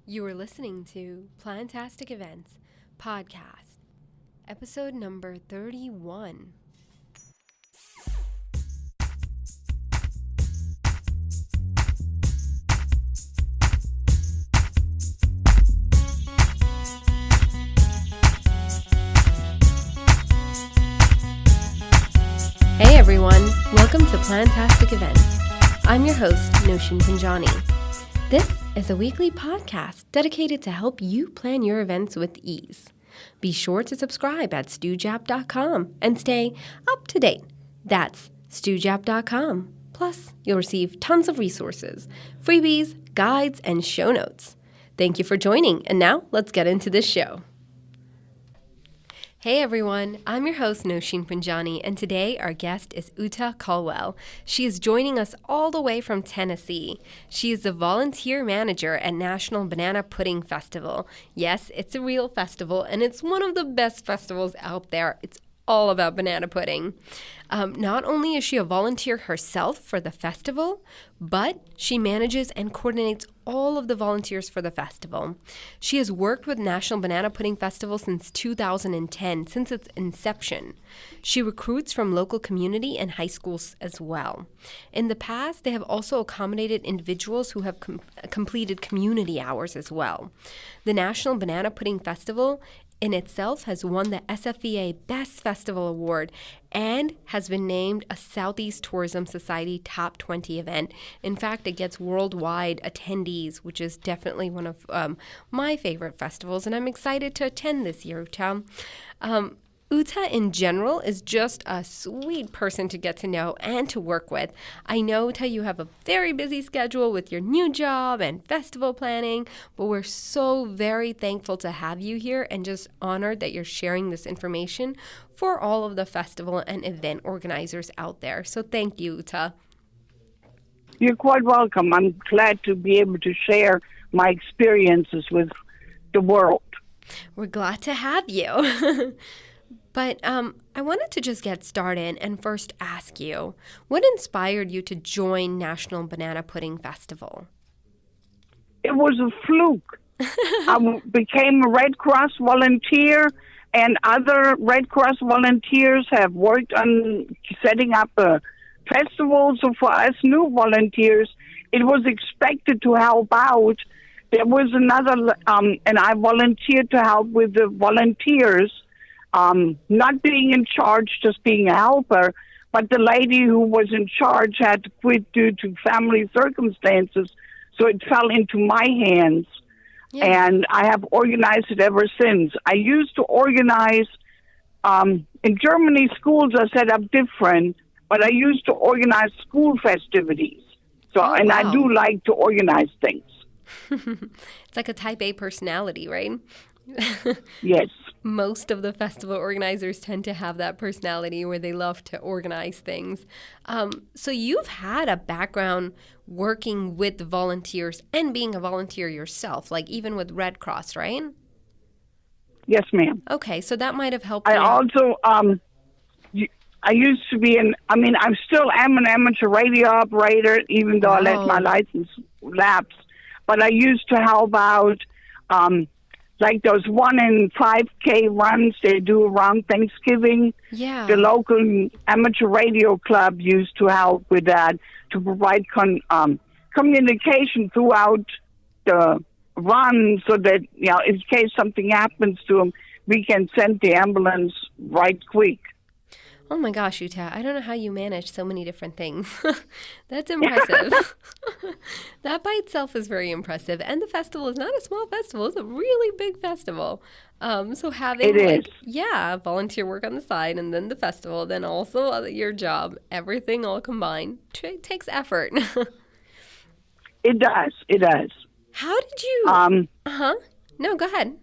You are listening to Plantastic Events Podcast, episode number 31. Hey everyone, welcome to Plantastic Events. I'm your host, Noshin Punjani. This is a weekly podcast dedicated to help you plan your events with ease. Be sure to subscribe at stewjap.com and stay up to date. That's stewjap.com. Plus, you'll receive tons of resources, freebies, guides, and show notes. Thank you for joining, and now let's get into this show. Hey everyone, I'm your host Noshin Punjani, and today our guest is Uta Colwell. She is joining us all the way from Tennessee. She is the volunteer manager at National Banana Pudding Festival. Yes, it's a real festival, and it's one of the best festivals out there. It's all about banana pudding. Not only is she a volunteer herself for the festival, but she manages and coordinates all of the volunteers for the festival. She has worked with National Banana Pudding Festival since 2010, since its inception. She recruits from local community and high schools as well. In the past, they have also accommodated individuals who have completed community hours as well. The National Banana Pudding Festival in itself has won the SFEA Best Festival Award and has been named a Southeast Tourism Society Top 20 event. In fact, it gets worldwide attendees, which is definitely one of my favorite festivals, and I'm excited to attend this year, Uta. Uta, in general, is just a sweet person to get to know and to work with. I know, Uta, you have a very busy schedule with your new job and festival planning, but we're so very thankful to have you here and just honored that you're sharing this information for all of the festival and event organizers out there. So thank you, Uta. You're quite welcome. I'm glad to be able to share my experiences with the world. We're glad to have you. But I wanted to just get started and first ask you, what inspired you to join National Banana Pudding Festival? It was a fluke. I became a Red Cross volunteer, and other Red Cross volunteers have worked on setting up a festival. So for us new volunteers, it was expected to help out. There was another, and I volunteered to help with the volunteers. Not being in charge, just being a helper, but the lady who was in charge had to quit due to family circumstances, so it fell into my hands, and I have organized it ever since. I used to organize, in Germany, schools are set up different, but I used to organize school festivities, Wow. I do like to organize things. It's like a type A personality, right? Yes. Most of the festival organizers tend to have that personality where they love to organize things. So you've had a background working with volunteers and being a volunteer yourself, like even with Red Cross, right? Yes, ma'am. Okay, so that might have helped I you. also, I used to be I still am an amateur radio operator, even though I let my license lapse. But I used to help out, like those 1 in 5K runs they do around Thanksgiving. Yeah. The local amateur radio club used to help with that to provide communication throughout the run, so that in case something happens to them, we can send the ambulance right quick. Oh my gosh, Uta, I don't know how you manage so many different things. That's impressive. That by itself is very impressive. And the festival is not a small festival. It's a really big festival. So having volunteer work on the side and then the festival, then also your job, everything all combined, takes effort. It does. It does. How did you... No, go ahead.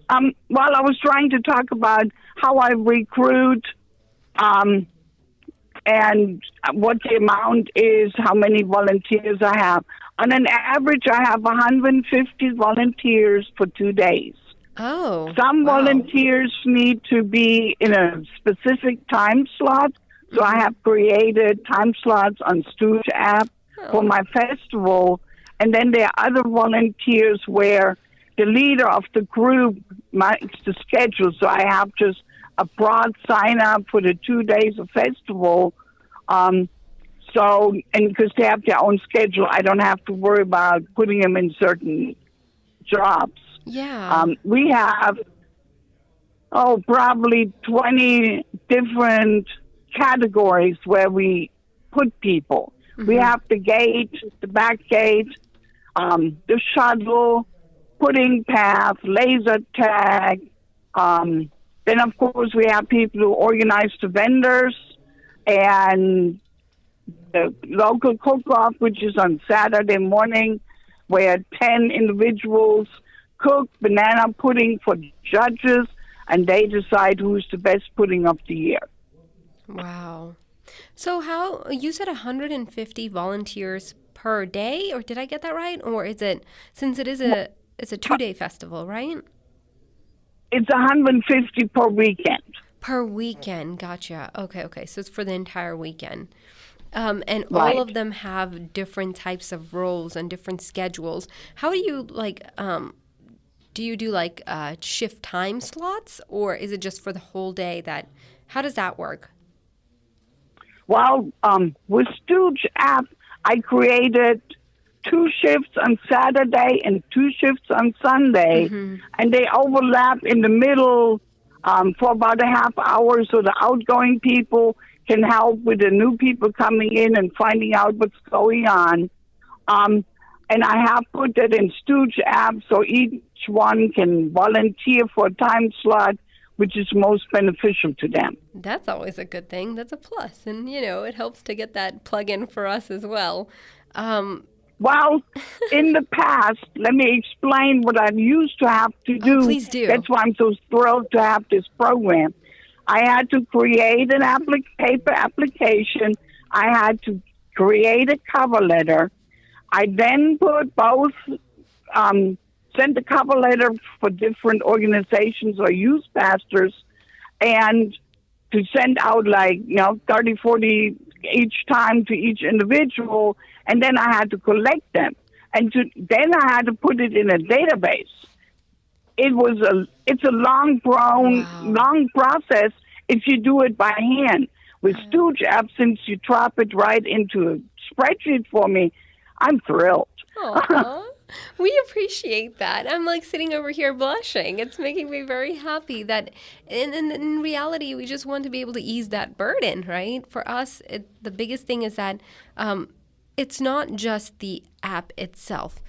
Well, I was trying to talk about how I recruit and what the amount is, how many volunteers I have. On an average, I have 150 volunteers for 2 days. Oh, Some volunteers need to be in a specific time slot, so I have created time slots on Stew's app for my festival. And then there are other volunteers where the leader of the group makes the schedule. So I have just a broad sign up for the 2 days of festival. And because they have their own schedule, I don't have to worry about putting them in certain jobs. Yeah. We have, probably 20 different categories where we put people. We have the gate, the back gate, the shuttle, pudding path, laser tag. Then, of course, we have people who organize the vendors and the local cook-off, which is on Saturday morning, where 10 individuals cook banana pudding for the judges, and they decide who's the best pudding of the year. Wow. So you said 150 volunteers per day, or did I get that right? Or is it, since it's a 2-day festival, right? It's 150 per weekend. Per weekend, gotcha. Okay. So it's for the entire weekend. And Right. all of them have different types of roles and different schedules. How do you do you do shift time slots, or is it just for the whole day? How does that work? Well, with Stooge app, I created 2 shifts on Saturday and 2 shifts on Sunday, and they overlap in the middle for about a half hour, so the outgoing people can help with the new people coming in and finding out what's going on. And I have put that in Stooge app, so each one can volunteer for a time slot which is most beneficial to them. That's always a good thing. That's a plus. And, it helps to get that plug in for us as well. Well, in the past, let me explain what I used to have to do. Oh, please do. That's why I'm so thrilled to have this program. I had to create an paper application. I had to create a cover letter. I then put both, sent the cover letter for different organizations or youth pastors, and to send out 30, 40 each time to each individual, and then I had to collect them. And then I had to put it in a database. It's a long process if you do it by hand. With Stooge app, since you drop it right into a spreadsheet for me, I'm thrilled. Aww. We appreciate that. I'm sitting over here blushing. It's making me very happy that in reality, we just want to be able to ease that burden, right? For us, the biggest thing is that it's not just the app itself.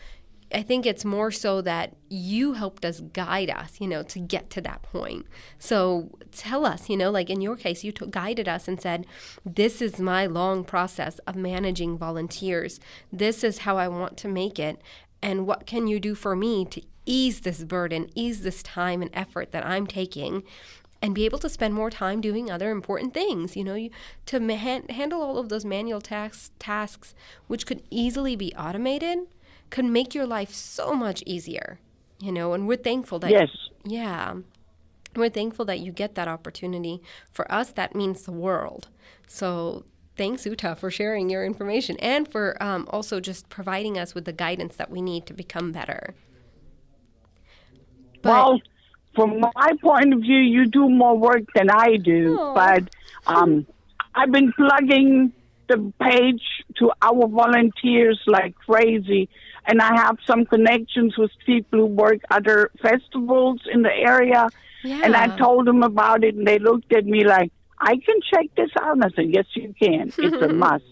I think it's more so that you helped us guide us, to get to that point. So tell us, in your case, you guided us and said, this is my long process of managing volunteers. This is how I want to make it. And what can you do for me to ease this burden, ease this time and effort that I'm taking, and be able to spend more time doing other important things, to handle all of those manual tasks, which could easily be automated, could make your life so much easier, and we're thankful that Yes. Yeah. We're thankful that you get that opportunity. For us, that means the world. So thanks, Uta, for sharing your information and for also just providing us with the guidance that we need to become better. Well, from my point of view, you do more work than I do. Aww. But I've been plugging the page to our volunteers like crazy. And I have some connections with people who work other festivals in the area. Yeah. And I told them about it, and they looked at me like, I can check this out. And I said, yes, you can. It's a must.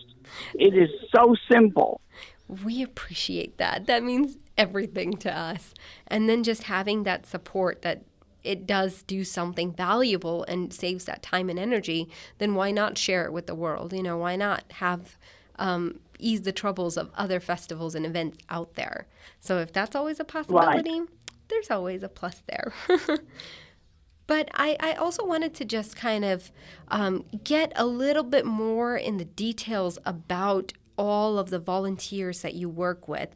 It is so simple. We appreciate that. That means everything to us. And then just having that support that it does do something valuable and saves that time and energy, then why not share it with the world? Why not have ease the troubles of other festivals and events out there? So if that's always a possibility, there's always a plus there. But I also wanted to just kind of get a little bit more in the details about all of the volunteers that you work with.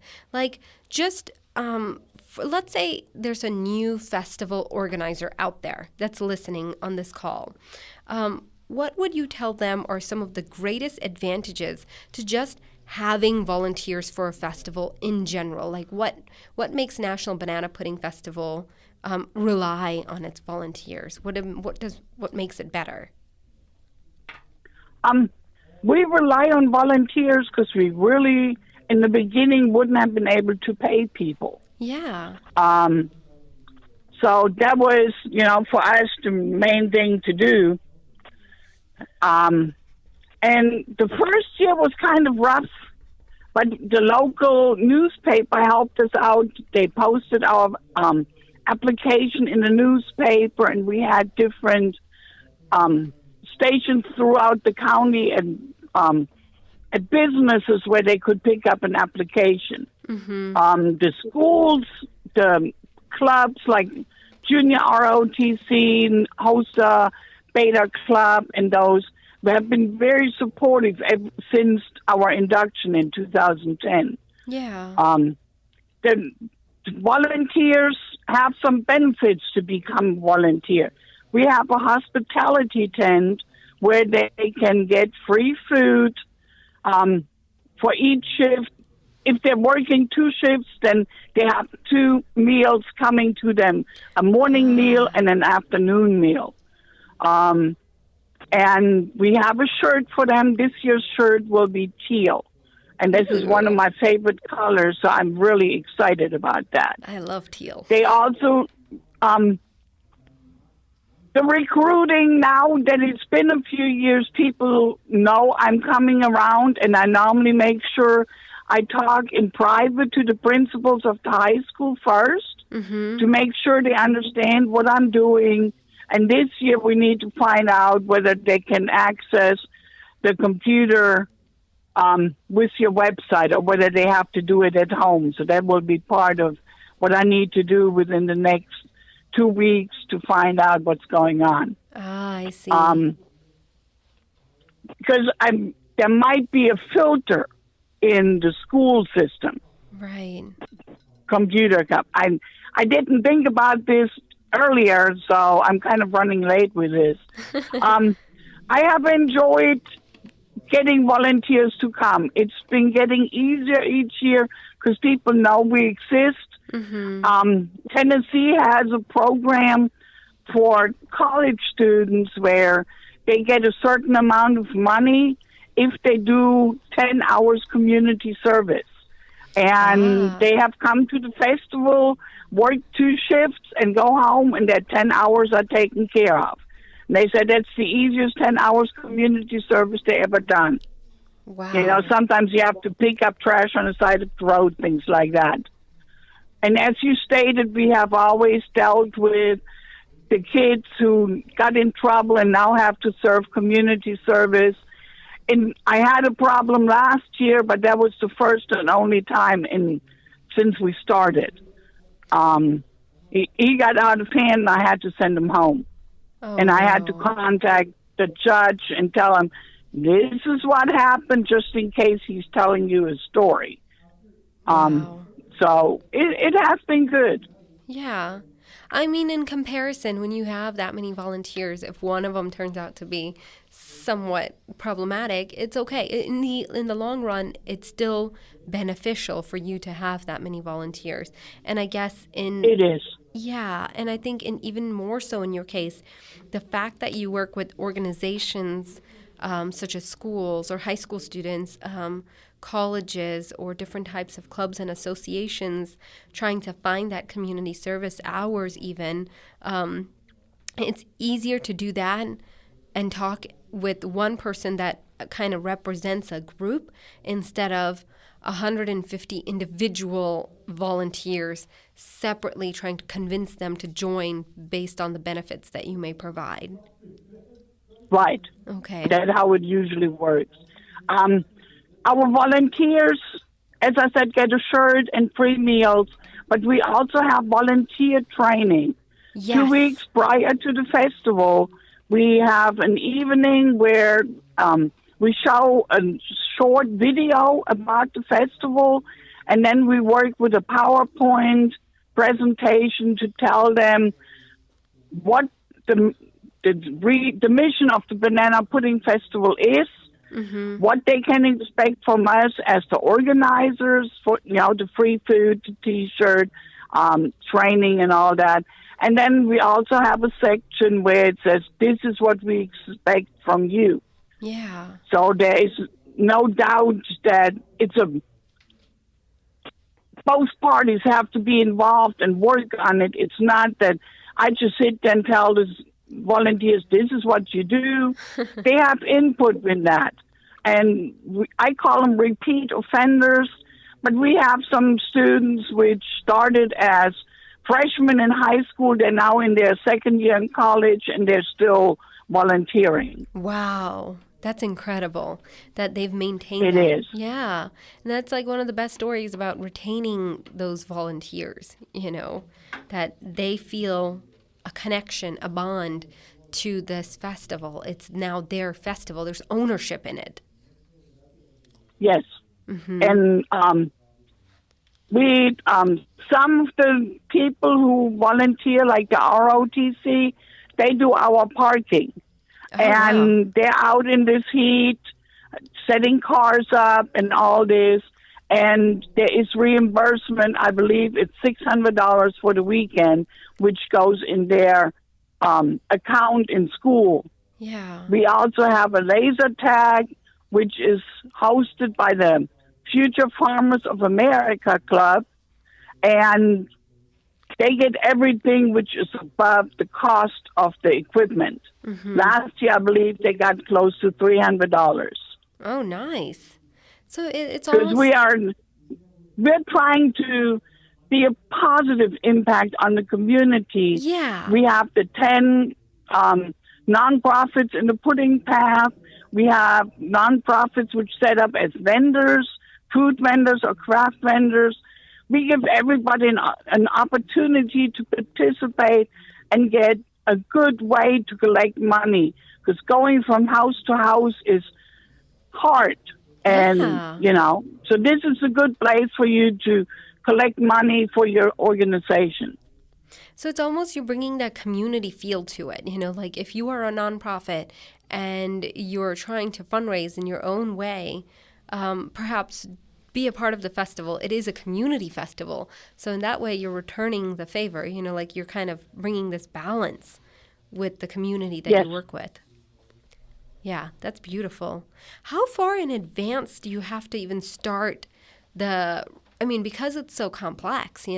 Let's say there's a new festival organizer out there that's listening on this call. What would you tell them are some of the greatest advantages to just having volunteers for a festival in general? Like what makes National Banana Pudding Festival rely on its volunteers? What makes it better? We rely on volunteers because we really, in the beginning, wouldn't have been able to pay people. Yeah. So that was, for us, the main thing to do. And the first year was kind of rough, but the local newspaper helped us out. They posted our application in the newspaper, and we had different stations throughout the county and at businesses where they could pick up an application. Mm-hmm. The schools, the clubs like Junior ROTC, HOSA, Beta Club, and those have been very supportive since our induction in 2010. Yeah. The volunteers have some benefits to become volunteer. We have a hospitality tent where they can get free food for each shift. If they're working 2 shifts, then they have 2 meals coming to them, a morning meal and an afternoon meal. And we have a shirt for them. This year's shirt will be teal. And this is one of my favorite colors, so I'm really excited about that. I love teal. They also, the recruiting now that it's been a few years, people know I'm coming around, and I normally make sure I talk in private to the principals of the high school first to make sure they understand what I'm doing. And this year we need to find out whether they can access the computer with your website or whether they have to do it at home. So that will be part of what I need to do within the next 2 weeks to find out what's going on. Ah, I see. Because there might be a filter in the school system. Right. Computer. I didn't think about this earlier, so I'm kind of running late with this. I have enjoyed getting volunteers to come. It's been getting easier each year because people know we exist. Mm-hmm. Tennessee has a program for college students where they get a certain amount of money if they do 10 hours community service. And they have come to the festival, work 2 shifts, and go home, and their 10 hours are taken care of. And they said that's the easiest 10 hours community service they ever done. Wow. Sometimes you have to pick up trash on the side of the road, things like that. And as you stated, we have always dealt with the kids who got in trouble and now have to serve community service. And I had a problem last year, but that was the first and only time since we started. He got out of hand, and I had to send him home. And I had to contact the judge and tell him, this is what happened, just in case he's telling you his story. So it has been good. Yeah. I mean, in comparison, when you have that many volunteers, if one of them turns out to be somewhat problematic, it's okay. In the long run, it's still beneficial for you to have that many volunteers. And I guess it is. Yeah, and I think even more so in your case, the fact that you work with organizations such as schools or high school students, colleges, or different types of clubs and associations trying to find that community service hours even, it's easier to do that and talk with one person that kind of represents a group instead of 150 individual volunteers separately trying to convince them to join based on the benefits that you may provide. Right. Okay. That's how it usually works. Our volunteers, as I said, get a shirt and free meals, but we also have volunteer training. Yes. 2 weeks prior to the festival, we have an evening where we show a short video about the festival, and then we work with a PowerPoint presentation to tell them what the mission of the Banana Pudding Festival is, what they can expect from us as the organizers for, the free food, the T-shirt, training and all that. And then we also have a section where it says, this is what we expect from you. Yeah. So there is no doubt that both parties have to be involved and work on it. It's not that I just sit there and tell the volunteers, this is what you do. They have input in that. And I call them repeat offenders, but we have some students which started as freshmen in high school. They're now in their second year in college, and they're still volunteering. Wow. That's incredible that they've maintained It that. is. Yeah. And that's like one of the best stories about retaining those volunteers, that they feel a connection, a bond to this festival. It's now their festival. There's ownership in it. Yes. And we some of the people who volunteer, like the ROTC, they do our parking. And they're out in this heat, setting cars up and all this. And there is reimbursement. I believe it's $600 for the weekend, which goes in their account in school. Yeah. We also have a laser tag, which is hosted by the Future Farmers of America Club. And they get everything which is above the cost of the equipment. Last year, I believe they got close to $300. Oh, nice. So it's because almost... we're trying to be a positive impact on the community. Yeah. We have the 10 nonprofits in the pudding path. We have nonprofits which set up as vendors, food vendors or craft vendors. We give everybody an opportunity to participate and get a good way to collect money, because going from house to house is hard. And, so this is a good place for you to collect money for your organization. So it's almost you're bringing that community feel to it. Like if you are a nonprofit and you're trying to fundraise in your own way, perhaps be a part of the festival. It is a community festival. So in that way, you're returning the favor, like you're kind of bringing this balance with the community that you work with. Yeah, that's beautiful. How far in advance do you have to even start because it's so complex,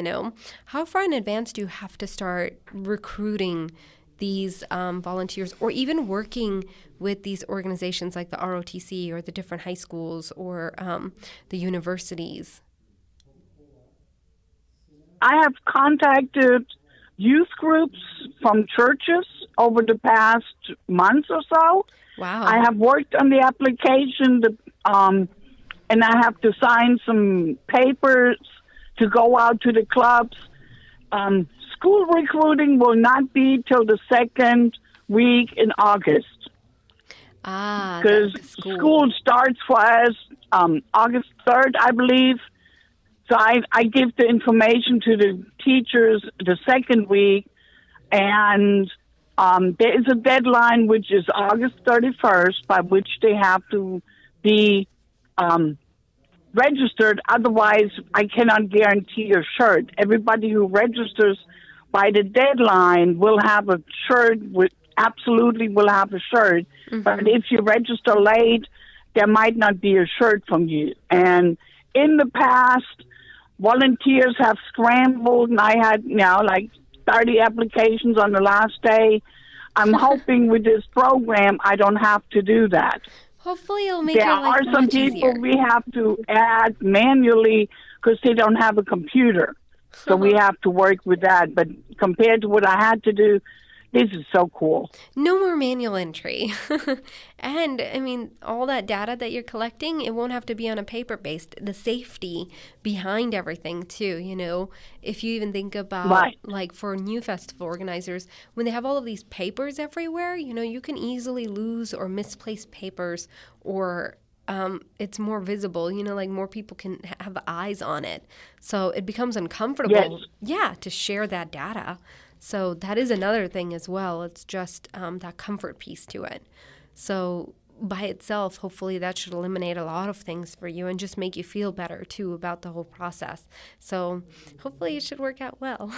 how far in advance do you have to start recruiting these volunteers, or even working with these organizations like the ROTC or the different high schools or the universities? I have contacted youth groups from churches over the past month or so. Wow. I have worked on the application, and I have to sign some papers to go out to the clubs. School recruiting will not be till the second week in August. Because school starts for us August 3rd, I believe. So I give the information to the teachers the second week, and there is a deadline, which is August 31st, by which they have to be registered. Otherwise, I cannot guarantee a shirt. Everybody who registers by the deadline will have a shirt, absolutely will have a shirt. But if you register late, there might not be a shirt from you. And in the past, volunteers have scrambled, and I had like 30 applications on the last day. I'm hoping with this program I don't have to do that. Hopefully it'll make your life much easier. There are some people we have to add manually because they don't have a computer. So we have to work with that. But compared to what I had to do, this is so cool. No more manual entry. And, all that data that you're collecting, it won't have to be on a paper-based. The safety behind everything, too, If you even think about, like, for new festival organizers, when they have all of these papers everywhere, you can easily lose or misplace papers, or it's more visible, like more people can have eyes on it. So it becomes uncomfortable, to share that data. So that is another thing as well. It's just that comfort piece to it. So by itself, hopefully that should eliminate a lot of things for you and just make you feel better too about the whole process. So hopefully it should work out well.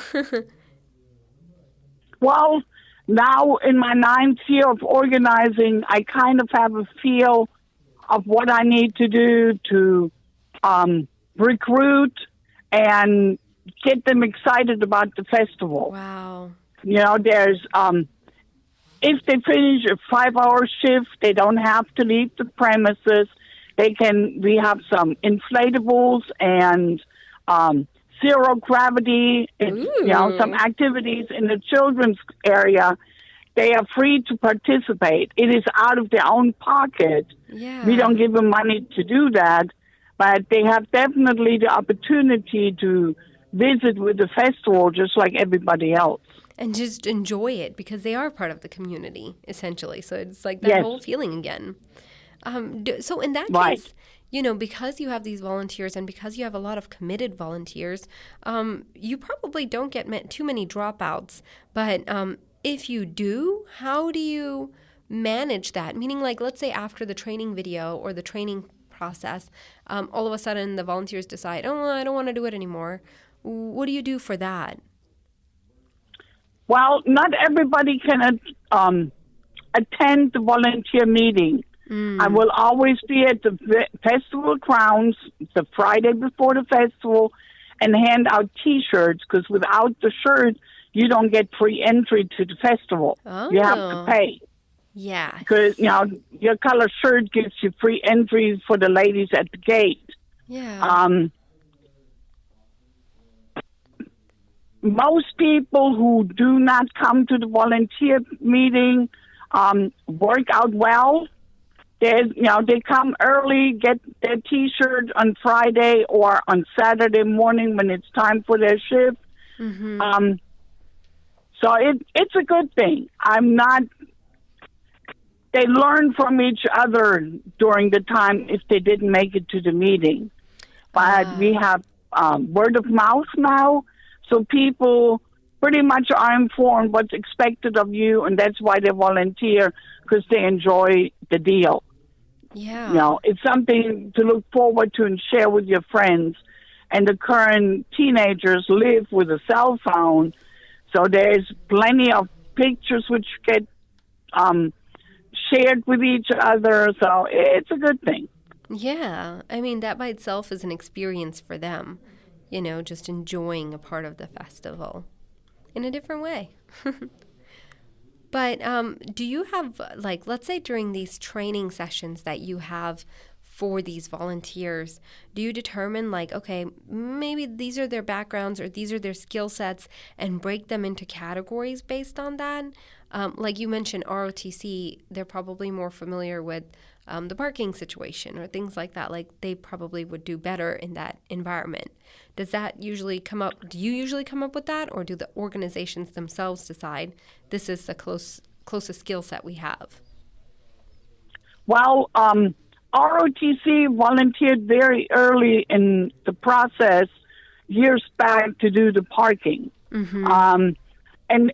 Well, now in my 9th year of organizing, I kind of have a feel of what I need to do to recruit and get them excited about the festival. Wow. There's if they finish a 5-hour shift, they don't have to leave the premises. We have some inflatables and zero gravity, some activities in the children's area. They are free to participate. It is out of their own pocket. Yeah. We don't give them money to do that, but they have definitely the opportunity to visit with the festival just like everybody else. And just enjoy it because they are part of the community, essentially. So it's like that whole feeling again. So in that case, because you have these volunteers and because you have a lot of committed volunteers, you probably don't get too many dropouts. But if you do, how do you manage that? Meaning, like, let's say after the training video or the training process, all of a sudden the volunteers decide, oh, I don't want to do it anymore. What do you do for that? Well, not everybody can attend the volunteer meeting. I will always be at the festival grounds the Friday before the festival and hand out T-shirts, because without the shirt, you don't get free entry to the festival. Oh. You have to pay. Yeah. Because, your color shirt gives you free entry for the ladies at the gate. Yeah. Most people who do not come to the volunteer meeting work out well. They come early, get their T-shirt on Friday or on Saturday morning when it's time for their shift. Mm-hmm. So it's a good thing. They learn from each other during the time if they didn't make it to the meeting. But we have word of mouth now. So people pretty much are informed what's expected of you, and that's why they volunteer, because they enjoy the deal. Yeah. It's something to look forward to and share with your friends. And the current teenagers live with a cell phone, so there's plenty of pictures which get shared with each other, so it's a good thing. Yeah. I mean, that by itself is an experience for them. Just enjoying a part of the festival in a different way. But do you have, like, let's say during these training sessions that you have for these volunteers, do you determine, like, okay, maybe these are their backgrounds or these are their skill sets and break them into categories based on that? Like you mentioned, ROTC, they're probably more familiar with the parking situation or things like that. Like, they probably would do better in that environment. Does that usually come up? Do you usually come up with that, or do the organizations themselves decide this is the closest skill set we have? Well, ROTC volunteered very early in the process, years back, to do the parking. Mm-hmm. And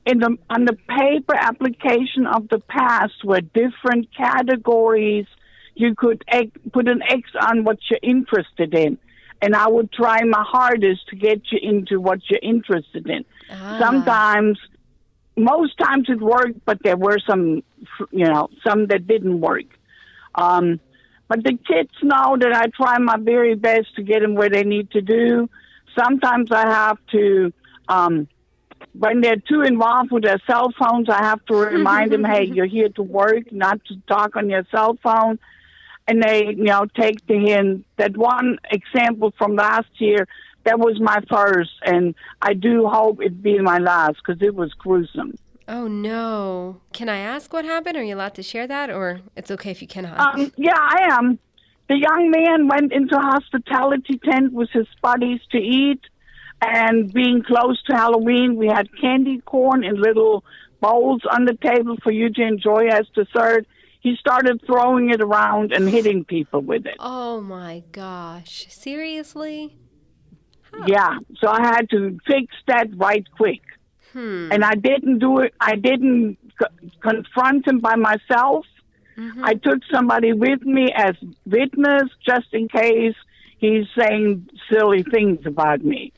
on the paper application of the past were different categories. You could put an X on what you're interested in. And I would try my hardest to get you into what you're interested in. Most times it worked, but there were some that didn't work. But the kids know that I try my very best to get them where they need to do. Sometimes I have to, when they're too involved with their cell phones, I have to remind them, hey, you're here to work, not to talk on your cell phone. And they, take the hint. That one example from last year, that was my first, and I do hope it be my last, because it was gruesome. Oh, no. Can I ask what happened? Are you allowed to share that, or it's okay if you cannot? Yeah, I am. The young man went into a hospitality tent with his buddies to eat, and being close to Halloween, we had candy corn in little bowls on the table for you to enjoy as dessert. He started throwing it around and hitting people with it. Oh, my gosh. Seriously? Huh. Yeah, so I had to fix that right quick. And I didn't do it. I didn't confront him by myself. I took somebody with me as witness just in case he's saying silly things about me.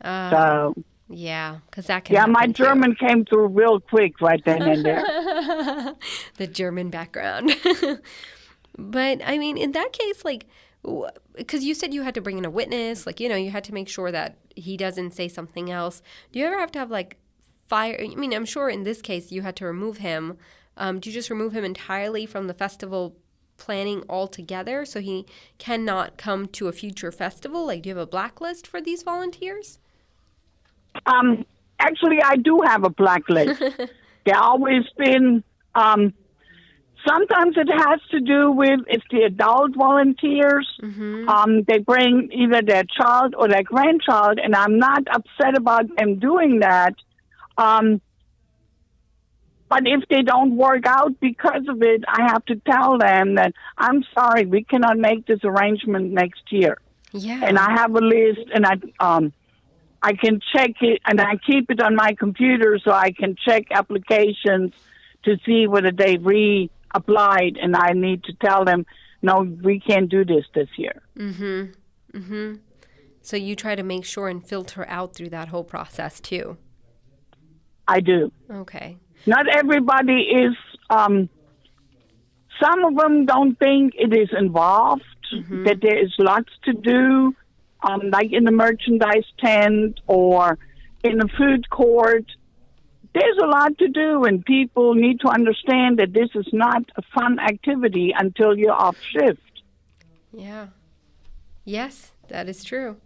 So yeah, because that can yeah, my happen, too. German came through real quick right then and there. The German background. But, I mean, in that case, like, because you said you had to bring in a witness, like, you know, you had to make sure that he doesn't say something else. Do you ever have to have, like, fire? I mean, I'm sure in this case you had to remove him. Do you just remove him entirely from the festival planning altogether so he cannot come to a future festival? Like, do you have a blacklist for these volunteers? Actually, I do have a blacklist. There always been. Sometimes it has to do with if the adult volunteers, they bring either their child or their grandchild, and I'm not upset about them doing that. But if they don't work out because of it, I have to tell them that I'm sorry, we cannot make this arrangement next year. Yeah. And I have a list, and I can check it, and I keep it on my computer so I can check applications to see whether they reapplied, and I need to tell them, no, we can't do this year. So you try to make sure and filter out through that whole process too. I do. Okay. Not everybody is, some of them don't think it is involved, that there is lots to do, like in the merchandise tent or in the food court. There's a lot to do, and people need to understand that this is not a fun activity until you're off shift. Yeah. Yes, that is true.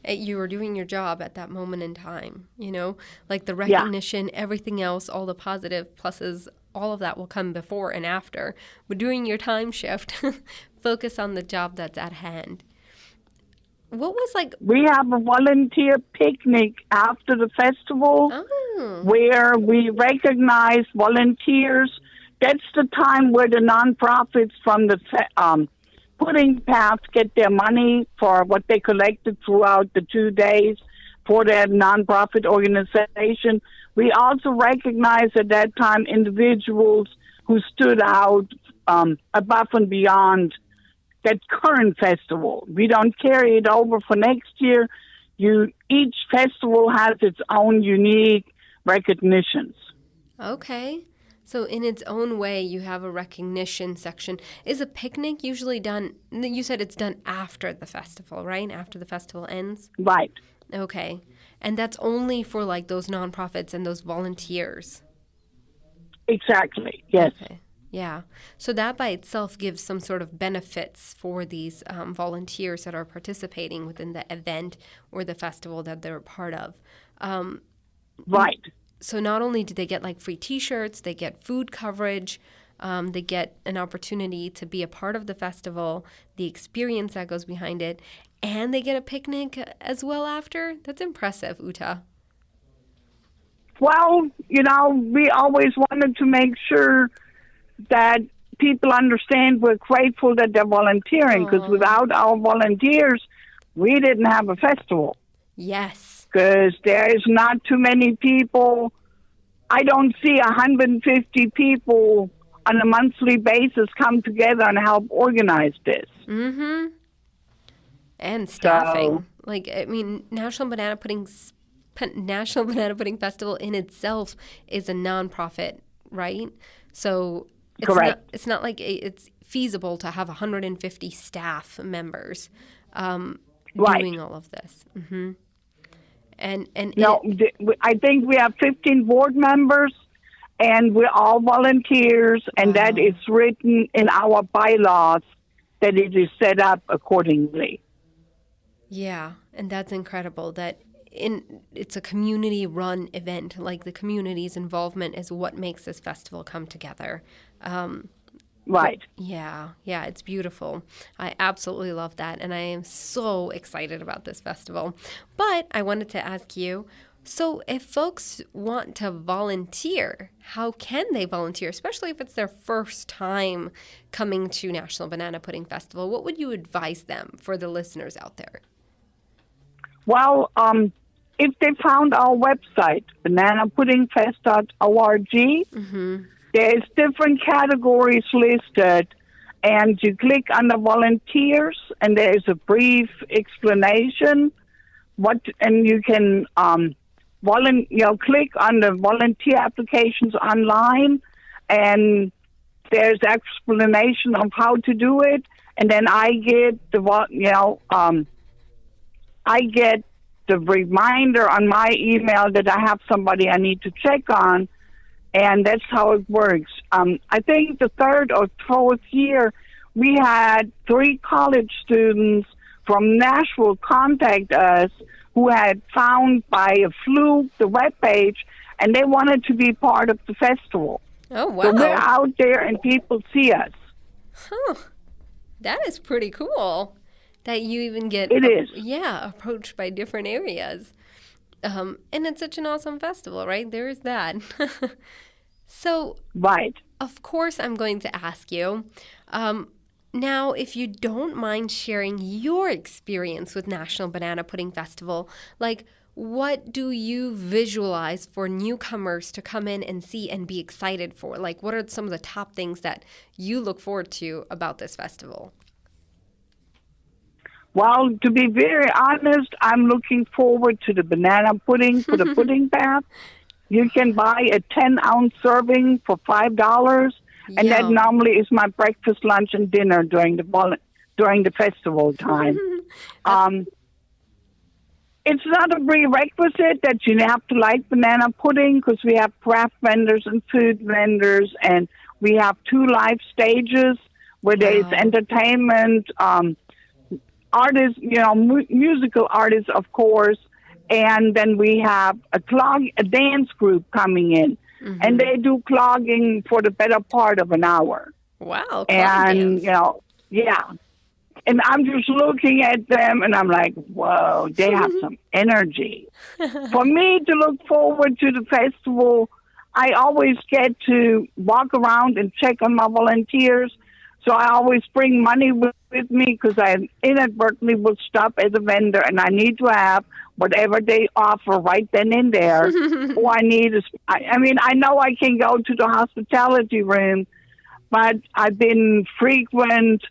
You are doing your job at that moment in time, you know, like the recognition, everything else, all the positive pluses, all of that will come before and after. But during your time shift, focus on the job that's at hand. What was like... We have a volunteer picnic after the festival where we recognize volunteers. That's the time where the nonprofits from the pudding path get their money for what they collected throughout the 2 days for their nonprofit organization. We also recognize at that time individuals who stood out above and beyond that current festival. We don't carry it over for next year. Each festival has its own unique recognitions. Okay. So in its own way, you have a recognition section. Is a picnic usually done, you said it's done after the festival, right? After the festival ends? Right. Okay. And that's only for like those nonprofits and those volunteers? Exactly, yes. Okay. Yeah. So that by itself gives some sort of benefits for these volunteers that are participating within the event or the festival that they're a part of. Right. So not only do they get like free T-shirts, they get food coverage, they get an opportunity to be a part of the festival, the experience that goes behind it, and they get a picnic as well after. That's impressive, Uta. Well, you know, we always wanted to make sure that people understand we're grateful that they're volunteering, because without our volunteers, we didn't have a festival. Yes. Because there is not too many people. I don't see 150 people on a monthly basis come together and help organize this. And staffing. Like, I mean, National Banana Pudding Festival in itself is a nonprofit, right? So it's not like it's feasible to have 150 staff members doing all of this. I think we have 15 board members, and we're all volunteers, and that is written in our bylaws that it is set up accordingly. Yeah, and that's incredible that it's a community-run event. Like, the community's involvement is what makes this festival come together. Right. Yeah, it's beautiful. I absolutely love that, and I am so excited about this festival. But I wanted to ask you, so if folks want to volunteer, how can they volunteer, especially if it's their first time coming to National Banana Pudding Festival? What would you advise them for the listeners out there? Well, if they found our website, bananapuddingfest.org, There's different categories listed, and you click on the volunteers, and there's a brief explanation. And you can click on the volunteer applications online, and there's explanation of how to do it. And then I get the reminder on my email that I have somebody I need to check on, and that's how it works. I think the third or fourth year, we had 3 college students from Nashville contact us who had found by a fluke the webpage, and they wanted to be part of the festival. Oh, wow. So we're out there, and people see us. Huh. That is pretty cool. That you even get approached by different areas. And it's such an awesome festival, right? There is that. So, right. Of course, I'm going to ask you, now, if you don't mind sharing your experience with National Banana Pudding Festival, like, what do you visualize for newcomers to come in and see and be excited for? Like, what are some of the top things that you look forward to about this festival? Well, to be very honest, I'm looking forward to the banana pudding for the pudding bath. You can buy a 10-ounce serving for $5, and that normally is my breakfast, lunch, and dinner during the festival time. It's not a prerequisite that you have to like banana pudding, because we have craft vendors and food vendors, and we have 2 live stages where there's entertainment, artists, musical artists, of course, and then we have a dance group coming in, and they do clogging for the better part of an hour. Wow! And and I'm just looking at them, and I'm like, whoa, they have some energy. For me to look forward to the festival, I always get to walk around and check on my volunteers. So I always bring money with me, because I inadvertently will stop at a vendor, and I need to have whatever they offer right then and there. All I need is, I know I can go to the hospitality room, but I've been frequent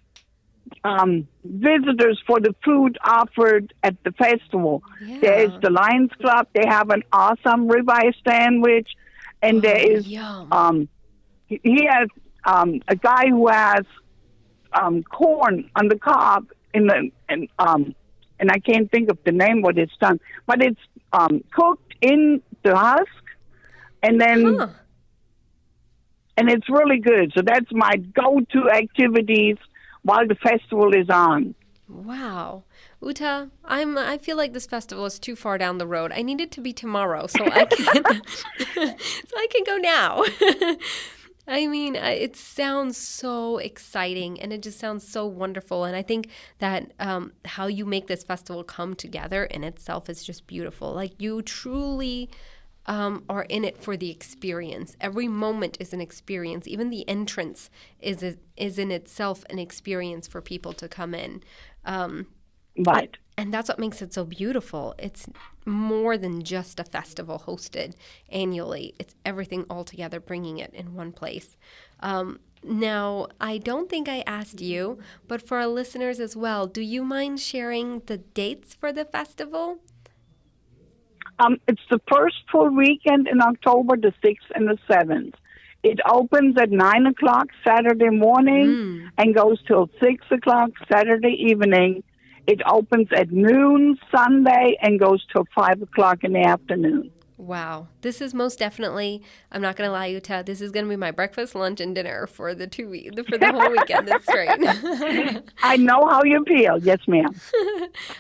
visitors for the food offered at the festival. Yeah. There's the Lions Club. They have an awesome ribeye sandwich, and there is he has a guy who has corn on the cob and I can't think of the name what it's done, but it's cooked in the husk, and then and it's really good. So that's my go-to activities while the festival is on. Wow. Uta, I feel like this festival is too far down the road. I need it to be tomorrow so I can go now. It sounds so exciting, and it just sounds so wonderful. And I think that how you make this festival come together in itself is just beautiful. Like, you truly are in it for the experience. Every moment is an experience. Even the entrance is in itself an experience for people to come in. Right. And that's what makes it so beautiful. It's more than just a festival hosted annually. It's everything all together, bringing it in one place. Now, I don't think I asked you, but for our listeners as well, do you mind sharing the dates for the festival? It's the first full weekend in October, the 6th and the 7th. It opens at 9 o'clock Saturday morning and goes till 6 o'clock Saturday evening. It opens at noon Sunday and goes till 5 o'clock in the afternoon. Wow. This is most definitely, I'm not going to lie, Uta, this is going to be my breakfast, lunch, and dinner for the whole weekend. That's right. I know how you feel. Yes, ma'am.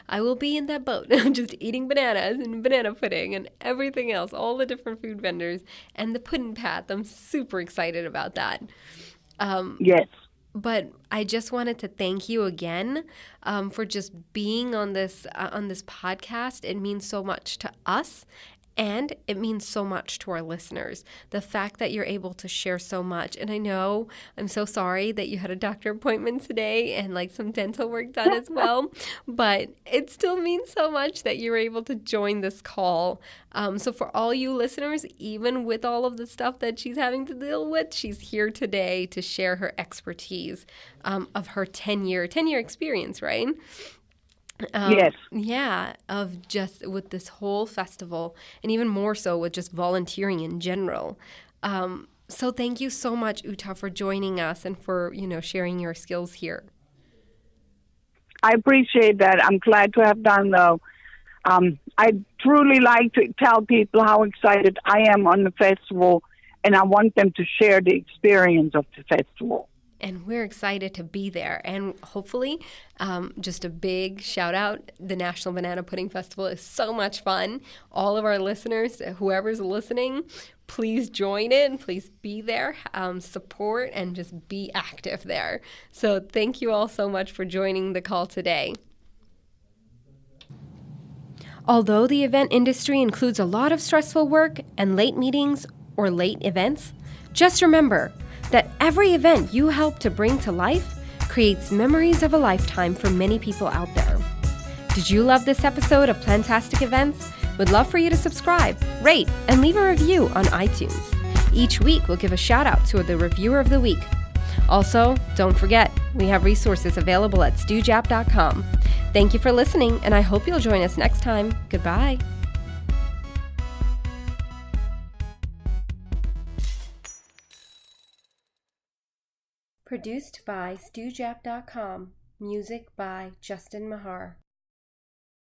I will be in that boat. I'm just eating bananas and banana pudding and everything else, all the different food vendors and the pudding path. I'm super excited about that. Yes. But I just wanted to thank you again for just being on this podcast. It means so much to us. And it means so much to our listeners, the fact that you're able to share so much. And I know I'm so sorry that you had a doctor appointment today and like some dental work done as well, but it still means so much that you're able to join this call. So for all you listeners, even with all of the stuff that she's having to deal with, she's here today to share her expertise of her 10-year experience, right? Yes. Yeah, of just with this whole festival, and even more so with just volunteering in general. So thank you so much, Uta, for joining us and for, sharing your skills here. I appreciate that. I'm glad to have done, though. I truly like to tell people how excited I am on the festival, and I want them to share the experience of the festival. And we're excited to be there. And hopefully, just a big shout out, the National Banana Pudding Festival is so much fun. All of our listeners, whoever's listening, please join in. Please be there, support, and just be active there. So thank you all so much for joining the call today. Although the event industry includes a lot of stressful work and late meetings or late events, just remember that every event you help to bring to life creates memories of a lifetime for many people out there. Did you love this episode of Plantastic Events? We'd love for you to subscribe, rate, and leave a review on iTunes. Each week, we'll give a shout out to the reviewer of the week. Also, don't forget, we have resources available at stewjap.com. Thank you for listening, and I hope you'll join us next time. Goodbye. Produced by stewjap.com. Music by Justin Mahar.